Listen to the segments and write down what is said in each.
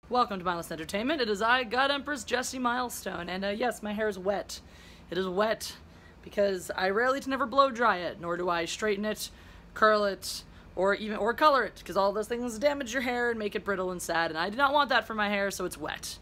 Welcome to Mindless Entertainment. It is I, God Empress Jessie Milestone, and yes, my hair is wet. It is wet because I rarely to never blow dry it, nor do I straighten it, curl it, or color it, because all those things damage your hair and make it brittle and sad, and I do not want that for my hair, so it's wet.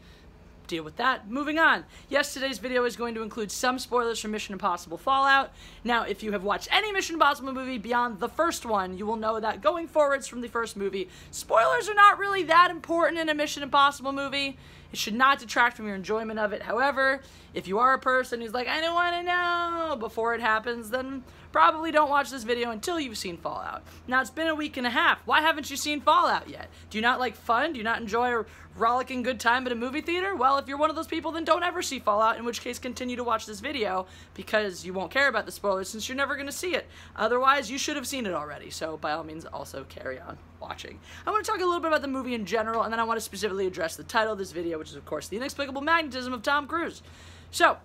Deal with that. Moving on. Yes, today's video is going to include some spoilers from Mission Impossible Fallout. Now, if you have watched any Mission Impossible movie beyond the first one, you will know that going forwards from the first movie, spoilers are not really that important in a Mission Impossible movie. It should not detract from your enjoyment of it. However, if you are a person who's like, I don't want to know before it happens, then probably don't watch this video until you've seen Fallout. Now, it's been a week and a half. Why haven't you seen Fallout yet? Do you not like fun? Do you not enjoy a rollicking good time at a movie theater? Well, if you're one of those people, then don't ever see Fallout, in which case continue to watch this video because you won't care about the spoilers since you're never going to see it. Otherwise, you should have seen it already, so by all means, also carry on watching. I want to talk a little bit about the movie in general, and then I want to specifically address the title of this video, which is, of course, The Inexplicable Magnetism of Tom Cruise. So,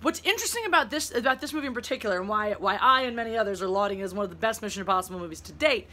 what's interesting about this movie in particular, and why I and many others are lauding it as one of the best Mission Impossible movies to date,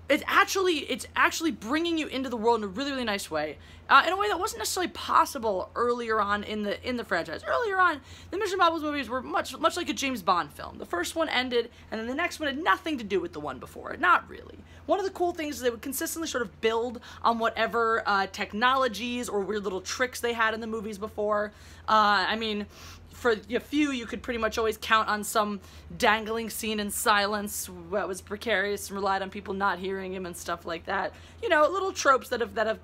it's actually bringing you into the world in a really, really nice way, in a way that wasn't necessarily possible earlier on in the franchise. Earlier on, the Mission Impossible movies were much like a James Bond film. The first one ended, and then the next one had nothing to do with the one before it. Not really. One of the cool things is they would consistently sort of build on whatever technologies or weird little tricks they had in the movies before. I mean, for a few, you could pretty much always count on some dangling scene in silence that was precarious and relied on people not hearing him and stuff like that. You know, little tropes that have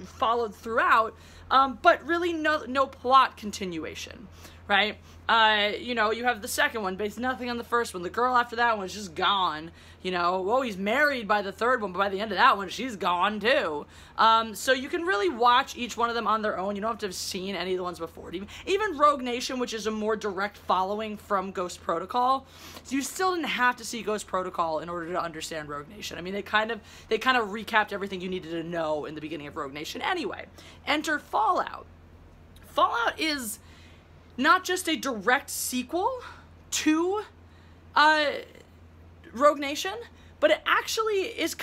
followed throughout, but really no plot continuation, right? You know, you have the second one based nothing on the first one. The girl after that one is just gone. You know, oh, he's married by the third one, but by the end of that one, she's gone too. So you can really watch each one of them on their own. You don't have to have seen any of the ones before. Even Rogue Nation, which is a more direct following from Ghost Protocol, you still didn't have to see Ghost Protocol in order to understand Rogue Nation. I mean, they kind of recapped everything you needed to know in the beginning of Rogue Nation. Anyway, enter Fallout. Fallout is not just a direct sequel to Rogue Nation, but it actually is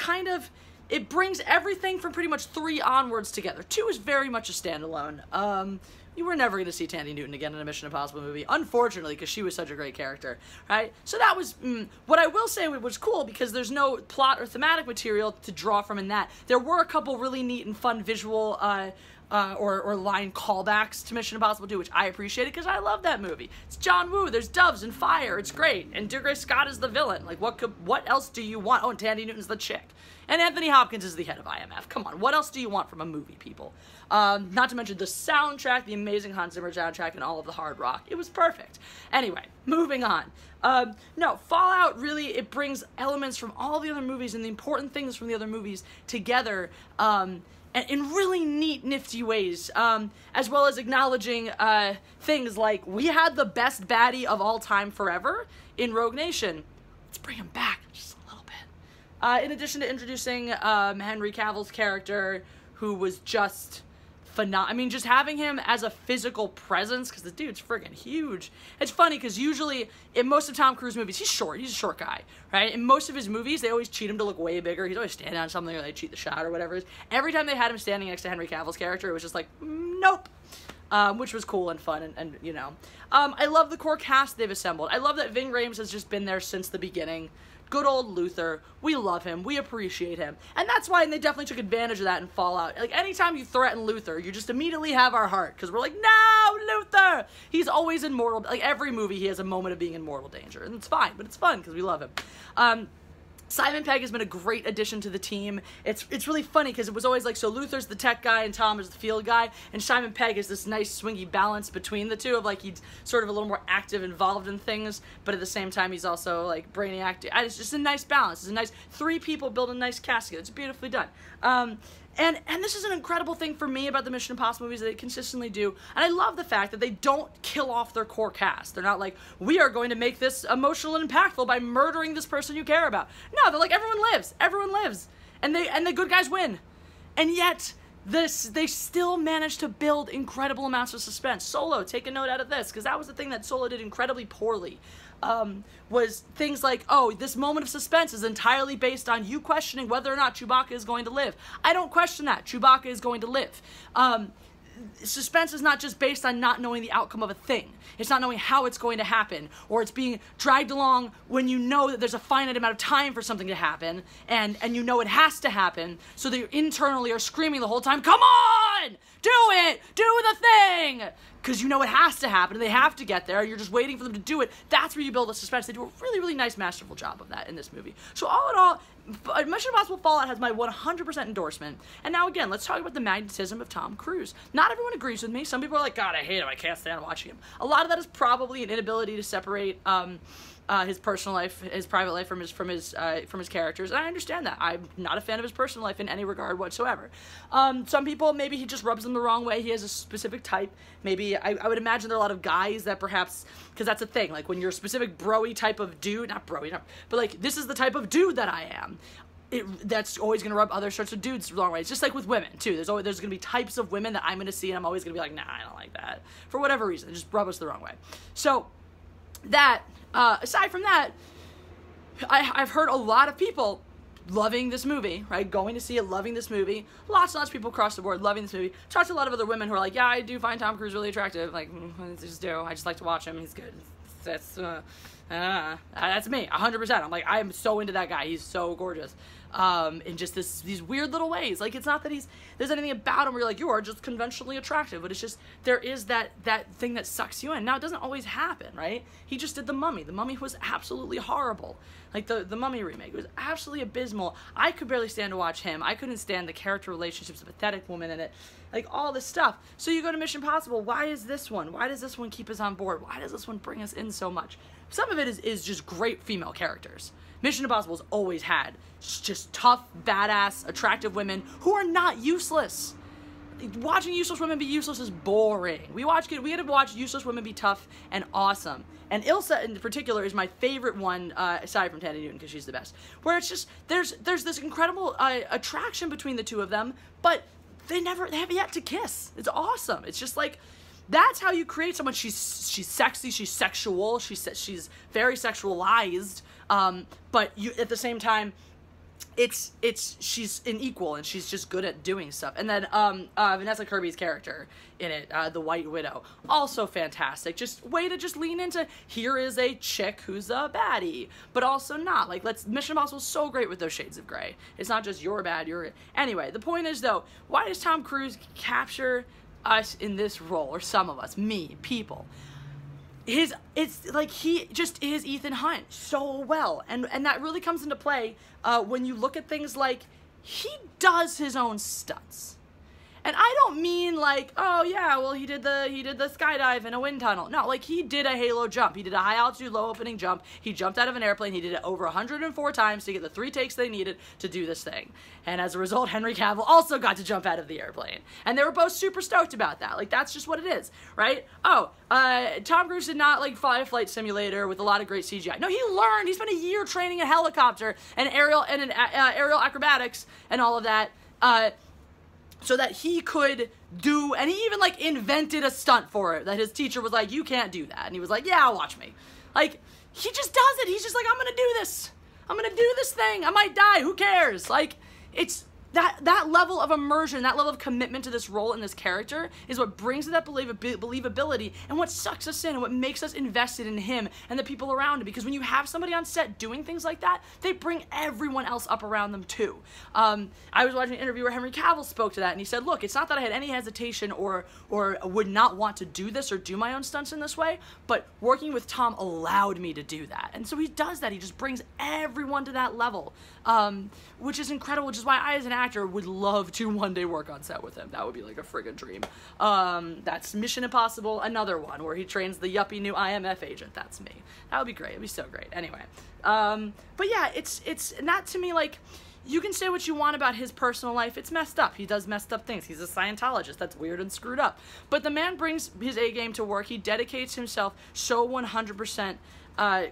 it brings everything from pretty much 3 onwards together. 2 is very much a standalone. You were never going to see Tandy Newton again in a Mission Impossible movie, unfortunately, because she was such a great character, right? So that was, what I will say was cool, because there's no plot or thematic material to draw from in that. There were a couple really neat and fun visual or line callbacks to Mission Impossible 2, which I appreciated because I love that movie. It's John Woo, there's doves and fire, it's great, and Dear Grace Scott is the villain. Like, what else do you want? Oh, and Tandy Newton's the chick. And Anthony Hopkins is the head of IMF. Come on, what else do you want from a movie, people? Not to mention the soundtrack, the amazing Hans Zimmer soundtrack, and all of the hard rock. It was perfect. Anyway, moving on. No, Fallout really, it brings elements from all the other movies and the important things from the other movies together, in really neat, nifty ways, as well as acknowledging things like, we had the best baddie of all time forever in Rogue Nation. Let's bring him back just a little bit. In addition to introducing Henry Cavill's character, who was just phenomenal. I mean, just having him as a physical presence, because the dude's friggin' huge. It's funny, because usually, in most of Tom Cruise movies, he's short. He's a short guy, right? In most of his movies, they always cheat him to look way bigger. He's always standing on something, or they cheat the shot, or whatever it is. Every time they had him standing next to Henry Cavill's character, it was just like, nope. Which was cool and fun, and you know. I love the core cast they've assembled. I love that Ving Rhames has just been there since the beginning. Good old Luther. We love him. We appreciate him. And that's why, and they definitely took advantage of that in Fallout. Like, anytime you threaten Luther, you just immediately have our heart. Because we're like, no, Luther! He's always in mortal... Like, every movie, he has a moment of being in mortal danger. And it's fine, but it's fun, because we love him. Simon Pegg has been a great addition to the team. It's really funny because it was always like, so Luther's the tech guy and Tom is the field guy, and Simon Pegg is this nice swingy balance between the two of, like, he's sort of a little more active, involved in things, but at the same time he's also like brainiac. It's just a nice balance. It's a nice 3 people build a nice cast together. It's beautifully done. And this is an incredible thing for me about the Mission Impossible movies that they consistently do. And I love the fact that they don't kill off their core cast. They're not like, we are going to make this emotional and impactful by murdering this person you care about. No, they're like, everyone lives. Everyone lives. And the good guys win. And yet, they still managed to build incredible amounts of suspense. Solo, take a note out of this, because that was the thing that Solo did incredibly poorly. was things like, oh, this moment of suspense is entirely based on you questioning whether or not Chewbacca is going to live. I don't question that. Chewbacca is going to live. Suspense is not just based on not knowing the outcome of a thing. It's not knowing how it's going to happen, or it's being dragged along when you know that there's a finite amount of time for something to happen, and you know it has to happen, so that you internally are screaming the whole time, come on! Do it! Do the thing! Because you know it has to happen, and they have to get there, and you're just waiting for them to do it. That's where you build a suspense. They do a really, really nice, masterful job of that in this movie. So all in all, Mission Impossible Fallout has my 100% endorsement. And now again, let's talk about the magnetism of Tom Cruise. Not everyone agrees with me. Some people are like, God, I hate him. I can't stand watching him. A lot of that is probably an inability to separate his personal life, his private life from his characters, and I understand that. I'm not a fan of his personal life in any regard whatsoever. Some people, maybe he just rubs them the wrong way. He has a specific type. Maybe, I would imagine there are a lot of guys that perhaps, because that's a thing, like when you're a specific bro-y type of dude, not bro-y, but like, this is the type of dude that I am. That's always going to rub other sorts of dudes the wrong way. It's just like with women, too. There's going to be types of women that I'm going to see, and I'm always going to be like, nah, I don't like that. For whatever reason, they just rub us the wrong way. So, that, aside from that, I've heard a lot of people loving this movie, right? Going to see it, loving this movie. Lots and lots of people across the board loving this movie. Talked to a lot of other women who are like, yeah, I do find Tom Cruise really attractive. Like, I just do. I just like to watch him. He's good. That's me, 100%. I'm like, I am so into that guy. He's so gorgeous. In just these weird little ways. Like, it's not that there's anything about him where you're like, you are just conventionally attractive, but it's just, there is that thing that sucks you in. Now, it doesn't always happen, right? He just did The Mummy. The Mummy was absolutely horrible. Like, the Mummy remake was absolutely abysmal. I could barely stand to watch him. I couldn't stand the character relationships, the pathetic woman in it, like, all this stuff. So you go to Mission Impossible, why is this one? Why does this one keep us on board? Why does this one bring us in so much? Some of it is just great female characters. Mission Impossible's always had just tough, badass, attractive women who are not useless. Watching useless women be useless is boring. We had to watch useless women be tough and awesome. And Ilsa in particular is my favorite one, aside from Thandie Newton, because she's the best. Where it's just, there's this incredible attraction between the two of them, but they have yet to kiss. It's awesome. It's just like, that's how you create someone. She's sexy, she's sexual, she's very sexualized, but at the same time, she's an equal, and she's just good at doing stuff. And then Vanessa Kirby's character in it, the White Widow, also fantastic. Just way to just lean into, here is a chick who's a baddie, but also not. Like, Mission Impossible is so great with those shades of gray. It's not just you're bad, anyway. The point is though, why does Tom Cruise capture us in this role, or some of us, people? It's like he just is Ethan Hunt so well, and that really comes into play when you look at things like he does his own stunts. And I don't mean like, oh yeah, well he did the skydive in a wind tunnel. No, like he did a halo jump. He did a high altitude, low opening jump. He jumped out of an airplane. He did it over 104 times to get the 3 takes they needed to do this thing. And as a result, Henry Cavill also got to jump out of the airplane. And they were both super stoked about that. Like, that's just what it is, right? Oh, Tom Cruise did not like fly a flight simulator with a lot of great CGI. No, he learned. He spent a year training a helicopter and aerial acrobatics and all of that. So that he could do, and he even like invented a stunt for it that his teacher was like, you can't do that. And he was like, yeah, watch me. Like, he just does it. He's just like, I'm gonna do this. I'm gonna do this thing. I might die. Who cares? Like, it's that level of immersion, that level of commitment to this role and this character is what brings that believability, and what sucks us in, and what makes us invested in him and the people around him. Because when you have somebody on set doing things like that, they bring everyone else up around them too. I was watching an interview where Henry Cavill spoke to that, and he said, look, it's not that I had any hesitation or would not want to do this or do my own stunts in this way, but working with Tom allowed me to do that. And so he does that. He just brings everyone to that level, which is incredible, which is why I, as an actor, would love to one day work on set with him. That would be like a friggin' dream. That's Mission Impossible, another one where he trains the yuppie new IMF agent. That's me. That would be great. It'd be so great. Anyway, but yeah, it's not, to me, like, you can say what you want about his personal life. It's messed up. He does messed up things. He's a Scientologist. That's weird and screwed up. But the man brings his A game to work. He dedicates himself so 100%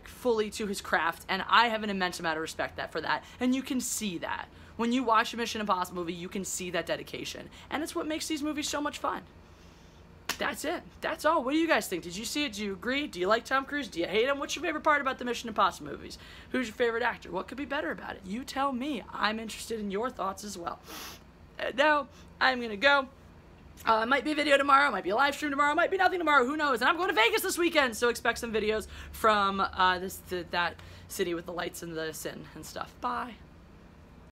fully to his craft, and I have an immense amount of respect for that. And you can see that. When you watch a Mission Impossible movie, you can see that dedication. And it's what makes these movies so much fun. that's it. That's all. What do you guys think? Did you see it? Do you agree? Do you like Tom Cruise? Do you hate him? What's your favorite part about the Mission Impossible movies? Who's your favorite actor? What could be better about it? You tell me. I'm interested in your thoughts as well. Now, I'm going to go. It might be a video tomorrow, it might be a live stream tomorrow, it might be nothing tomorrow, who knows? And I'm going to Vegas this weekend, so expect some videos from that city with the lights and the sin and stuff. Bye.